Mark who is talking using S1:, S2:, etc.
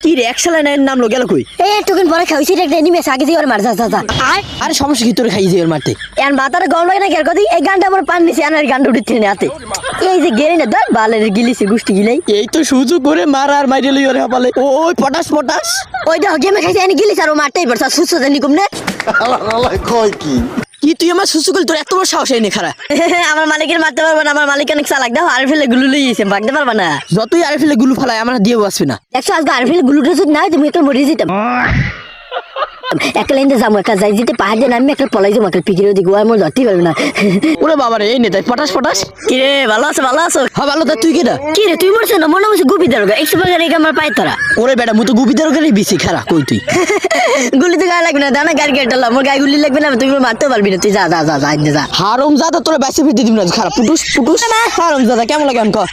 S1: কি রে একশালা নাম লো গেল কই
S2: এ টুকুন পরে খাইছি একটা এনিমেস আগে দিয়ে ওর মার যা যা যা
S1: আরে সমস্যা কি তোরে খাই যে ওর মারতে
S2: এর মাথার গল লাগে না কের কদি এই গানটা আমার পান নিছে আনার গানটা উঠতে নে হাতে এই যে গেরি না দর বালের গিলিছে গুষ্টি গিলাই
S1: এই তো সুযোগ করে মার আর মাইরে লই ওরে হাপালে ওই পটাশ পটাশ
S2: ওই দেখো গেমে খাইছে এনে গিলিছে আর ও মারতেই পারছ সুস্থ জানি কম না
S3: কয় কি
S1: কি তুই আমার সুসু করলি তোর এত বড় সাহস এই নে খারা
S2: আমার মালিকের মারতে পারবে না আমার মালিক অনেক চালাক দাও আর ফেলে গুলু লইছে ভাগতে পারবে না
S1: যতই আরে ফেলে গুলু ফালায় আমার দিয়ে বসবে না
S2: দেখছো আজকে আর ফেলে গুলুটা যদি না হয় তুমি একটা মরে যেতাম একটা লাইনতে যাবো একটা যাই যেতে পাহাড় দিয়ে নামবে একটা পলাই যাবো একটা পিকির ওদিকে ও আমার ধরতেই পারবে না
S1: ওরে বাবা রে এই নে তাই পটাশ পটাশ
S2: কি রে ভালো আছো ভালো আছো
S1: হ্যাঁ ভালো তা তুই কেডা
S2: কি রে তুই মরছ না মনে হচ্ছে গুপি দারোগা একশো বাজার রেখে আমার পায়ে তোরা
S1: ওরে বেটা মুতো গুবিদার করে বিসি খারা কই তুই
S2: গুলি তো গায়ে লাগবে না দানা গাড়ি কেটে আমার গায়ে গুলি লাগবে না তুই মারতেও পারবি না তুই যা যা যা যা যা
S1: হারম জাদা তোরে বাইসে ফিরতে দিবি না খারাপ পুটুস পুটুস হারম জাদা কেমন লাগে আমি কর